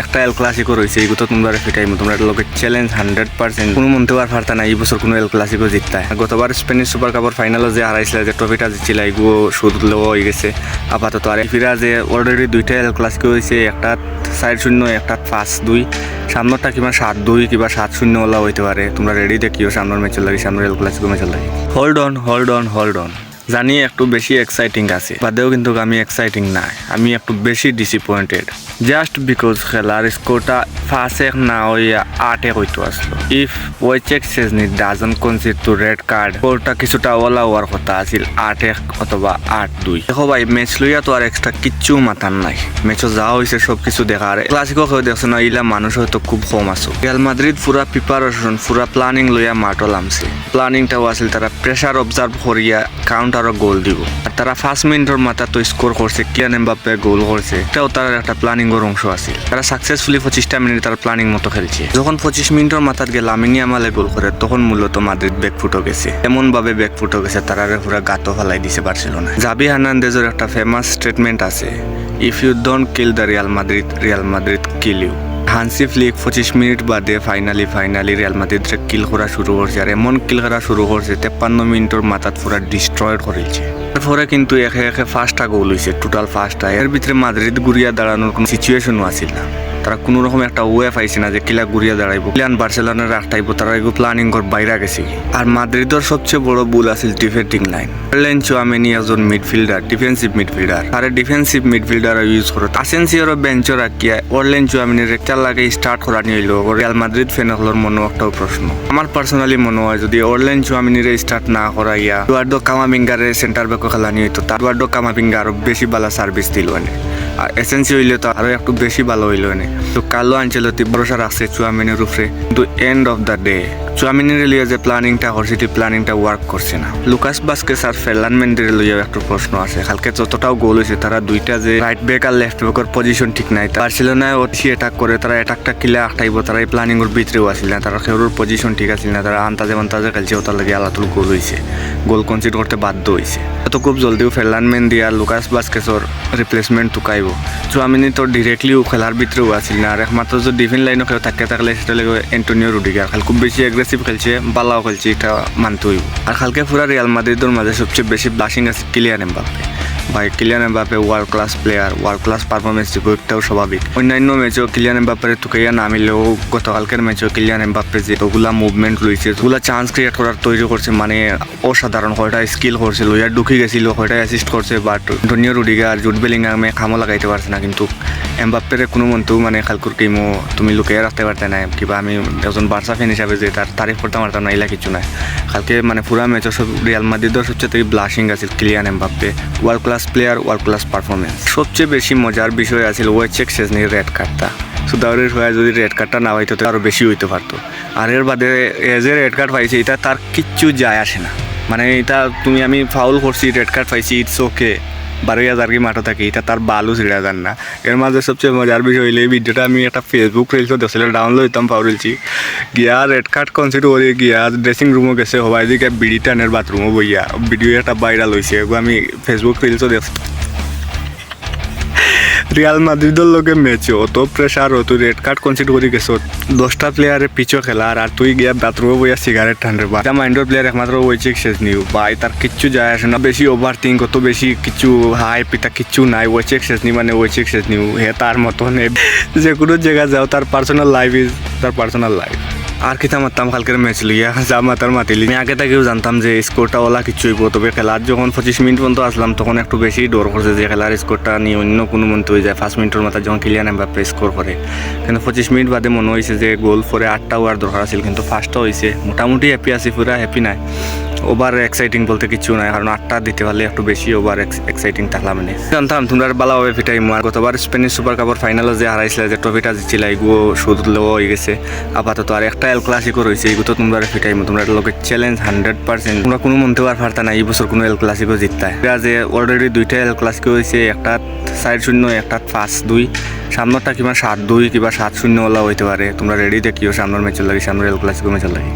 একটা El Clasico রয়েছে, এগুলো তো তোমরা ফিটাইমো, তোমরা লোকের চ্যালেঞ্জ 100%। কোনো মনতে পারতা না এই বছর কোনো এল ক্লাসিকো জিততা। গতবার স্পেনিশ সুপার কাপের ফাইনালে যে হারাইছিল, যে ট্রফিটা জিতছিল, এগুলো শুধু হয়ে গেছে আপাতত। আর ফিরা যে অলরেডি দুইটা এল ক্লাসিকো হয়েছে, একটা 4-0, একটা 5-2। সামনেরটা কিংবা 7-2 কিংবা 7-0 ওলা হইতে পারে। তোমরা রেডি দেখিও সামনের ম্যাচের লাগে, সামনের এল ক্লাসিকো ম্যাচের লাগে। হোল্ড অন জানি একটু বেশি এক্সাইটিং আছে, বাদেও কিন্তু আমি এক্সাইটিং নাই, আমি একটু বেশি ডিসঅ্যাপয়েন্টেড। জাস্ট বিকজ খেলার স্কোরটা 5-1 না হইয়া 8-1 হইতো আসলো। If Wojciech Szczesny doesn't concede two red card, স্কোরটা কিছুটা ওলা হওয়ার কথা আছিল 8-1 অথবা 8-2। দেখো ভাই, ম্যাচ লইয়া তো আর এক্সট্রা কিচ্ছু মাথার নাই। ম্যাচও যা হয়েছে সব কিছু দেখার। ক্লাসিকো হয়ে দেখছো না, ইলা মানুষ হয়তো খুব কম আছো। রিয়াল মাদ্রিদ পুরা প্রিপারেশন, পুরা প্ল্যানিং লইয়া মাঠও নামছে। প্ল্যানিংটাও আছিল তারা প্রেসার অবজার্ভ করিয়া কাউন্টারও গোল দিব। আর তারা 5 মিনিটের মাথা তো স্কোর করছে, কিলিয়ান এমবাপ্পে গোল করছে, এটাও তার একটা প্ল্যানিং এর অংশ আছে। তারা সাকসেসফুলি 25টা মিনিট তার প্ল্যানিং মতো খেলছে। যখন 25 মিনিটের মাথার গেল লামিন ইয়ামালে গোল করে, তখন মূলত মাদ্রিদ ব্যাকফুট গেছে। এমন ভাবে ব্যাকফুট গেছে, তারা পুরো গাতো ফেলাই দিছে বার্সেলোনা। জাভি হার্নান্দেজের একটা ফেমাস স্টেটমেন্ট আছে, if you don't kill the Real Madrid kill you. Hansi Flick 25 মিনিট বাদে ফাইনালি রিয়াল মাদ্রিদরে কিল করা শুরু করছে। আর এমন কিল করা শুরু করছে 53 মিনিটের মাথাত পুরা ডিস্ট্রয়েড করেছে। এরপরে কিন্তু একে 5টা গোল হয়েছে, টোটাল 5টা। এর ভিতরে মাদ্রিদ গুড়িয়া দাঁড়ানোর কোনো সিচুয়েশনও আসিল না। তারা কোনো রকম একটা ওয়ে পাইছে না যে কিলা গুড়িয়া দাঁড়াইব, কিলান বার্সেলোনার রাখটাইব, তারা এগুলো প্ল্যানিং করে বাইরে গেছে। আর মাদ্রিদের সবচেয়ে বড় ভুল আছিল ডিফেন্ডিং লাইন। ফেরলাইন চুয়ামেনি একজন মিডফিল্ডার, ডিফেন্সিভ মিডফিল্ডার। আর ডিফেন্সিভ মিডফিল্ডার ইউজ করে আসেনসিওর বেঞ্চও রাখিয়া ফেরলাইন চুয়ামেনির একটা লাগে স্টার্ট করা নিয়ে এলো। রিয়াল মাদ্রিদ ফ্যানগুলোর মনে একটাও প্রশ্ন। আমার পার্সোনালি মনে হয় যদি ফেরলাইন চুয়ামেনির স্টার্ট না করাইয়া এডুয়ার্ডো কামাভিঙ্গারে সেন্টার ব্যাকও খেলা নিয়ে হইতো, এডুয়ার্ডো কামাভিঙ্গা আরো বেশি ভালো সার্ভিস দিল। আর এসেন্সি হইলে তো আরো একটু বেশি ভালো হইলো। তো কার্লো আনচেলতি ভরসা রাখছে চুয়ামেনির উপরে, কিন্তু এন্ড অফ দ্য ডে চুয়ামেনির লিয়ে যে প্ল্যানিংটা করছে, প্ল্যানিংটা ওয়ার্ক করছে না। লুকাস বাস্কেস আর ফেরলান মেন্ডির লিয়ে একটু প্রশ্ন আছে। কালকে যতটাও গোল হয়েছে, তারা দুইটা যে রাইট ব্যাক আর লেফট ব্যাকের পজিশন ঠিক নাই। বার্সেলোনায় অতি অ্যাটাক করে, তারা অ্যাটাকটা কিলা আটাইব, তারা এই প্ল্যানিং এর ভিতরেও আসিল না। তারা খেউর পজিশন ঠিক আছিল না, তারা আন্তাজে খেলছে, ওটার লাগে আলাতুল গোল হয়েছে, গোল কনসিড করতে বাধ্য হয়েছে। তো খুব জলদিও ফেরলান মেন্ডি আর লুকাস বাস্কেসর রিপ্লেসমেন্ট টুকাইব। চুয়ামেনি তো ডিরেক্টলিও খেলার ভিতরেও আসিল না। আর একমাত্র যদি ডিফেন্স লাইনও কেউ থাকলে সেটা লাগে অ্যান্টোনিও রুডিগার। খাল খুব বেশি অ্যাগ্রেসিভ খেলছে, বালাও খেলছে, এটা মানতে হইব। আর কালকে পুরা রিয়াল মাদ্রিদের মাঝে সবচেয়ে বেশি ব্লাশিং আছে কিলিয়ান এমবাপ্পে। ভাই Kylian Mbappe world class player, world class performance দিব, একটাও স্বাভাবিক। অন্যান্য ম্যাচেও কিলিয়ান এমবাপ্পের তুকাইয়া নামিলেও গতকালকের ম্যাচেও কিলিয়ান এমবাপ্পে যে ওগুলা মুভমেন্ট লইছে, ওগুলা চান্স ক্রিয়েট করার তৈরি করছে, মানে অসাধারণ। কয়টা স্কিল করছে, লইয়া ঢুকি গেছিল, কয়টা অ্যাসিস্ট করছে। বাট অ্যান্টোনিও রুডিগার, জুড বেলিংহামে খামও লাগাইতে পারছে না। কিন্তু এমবাপ্পের কোনো মন্তেও মানে খালকুর কিমো তুমি লুকিয়ে রাখতে পারতে না, কিংবা আমি একজন বার্সা ফ্যান হিসাবে যে তার তারিফ করতে পারতাম না, এলা কিছু নাই। কালকে মানে পুরা ম্যাচও সব রিয়াল মাদ্রিদের সবচেয়ে ব্লাশিং আছে Kylian Mbappe. World class player, world class performance. সবচেয়ে বেশি মজার বিষয় আছিল ওয়েচেক চেজনির রেড কার্ডটা। সুদাউরের হয়ে যদি রেড কার্ডটা না হইতো আরও বেশি হইতে পারতো। আর এর বাদে যে রেড কার্ড পাইছে, এটা তার কিচ্ছু যায় আসে না। মানে এটা আমি ফাউল করছি, রেড কার্ড পাইছি, ইটস ওকে, 12,000 কি মাঠও থাকি, এটা তার বালু ছিড়া যান না। এর মাঝে সবচেয়ে মজার বিষয় হইলে এই ভিডিওটা আমি একটা ফেসবুক রিলসও দেখছিল, ডাউনলোড হইতাম পাউরিলছি গিয়া রেড কার্ড কনসিড করে গিয়া ড্রেসিং রুমও গেছে, হবাই দিকে বিড়ি টানের বাথরুমও বইয়া ভিডিও একটা ভাইরাল হয়েছে। আমি ফেসবুক রিলসও দেখছি। রিয়াল মাদ্রিদের লগে ম্যাচে অত প্রেশার, তুই রেড কার্ড কনসিড করে গেছ, 10টা প্লেয়ারের পিছু খেলার, আর তুই গিয়া বাথরুমে বইয়া সিগারেট ঠান্ডার বা মাইন্ডর প্লেয়ার একমাত্র ওয়েচেক চেজনি। ভাই তার কিচ্ছু যায় আসে না, বেশি ওভার থিঙ্ক, অত বেশি কিছু হাই পিতা কিচ্ছু নাই। ওয়েচেক চেজনি মানে ওয়েচেক চেজনি, হে তার মতন যে কোনো জায়গায় যাও, তার পার্সোনাল লাইফ ইজ তার পার্সোনাল লাইফ। আর কিতা মারতাম কালকের ম্যাচ লইয়া, যা মাতার মাতিলি। আমি আগে থেকেও জানতাম যে স্কোরটা ওলা কিছু হইব, তবে খেলার যখন 25 মিনিট পর্যন্ত আসলাম, তখন একটু বেশি ডর করছে যে খেলার স্কোরটা নিয়ে অন্য কোনো মন্ত্র হয়ে যায়। 5 মিনিটের মাথায় যখন কিলিয়ান এমবাপ্পে স্কোর করে, কিন্তু 25 মিনিট বাদে মনে হয়েছে যে গোল পরে 8টা হওয়ার দরকার আছিল, কিন্তু 1টা হয়েছে। মোটামুটি হ্যাপি আছি, পুরা হ্যাপি নাই। ওভার এক্সাইটিং বলতে কিছু নাই, কারণ 8টা দিতে পারলে একটু বেশি ওভার এক্সাইটিং থাকলাম। মানে জানতাম তোমরা ভালোভাবে ফিটাইমো। আর গতবার স্পেনিশ সুপার কাপের ফাইনালে যে হারাইছিল, যে ট্রফিটা জিতছিল, এগুলো শুধু হয়ে গেছে আপাতত। আর একটা এল ক্লাসিকো রয়েছে, এগুলো তো তোমরা ফিটাইমো, তোমরা লোকের চ্যালেঞ্জ 100%। তোমরা কোনো মনতে পারতা না এই বছর কোনো এল ক্লাসিকো জিততা। যে অলরেডি দুইটা এল ক্লাসিকো হয়েছে, একটা 4-0, একটা 5-2। সামনেরটা কিংবা 7-2 কিংবা 7-0 ওলা হইতে পারে। তোমরা রেডি দেখিও সামনের ম্যাচের লাগে, সামনের এল ক্লাসিকো ম্যাচের লাগে।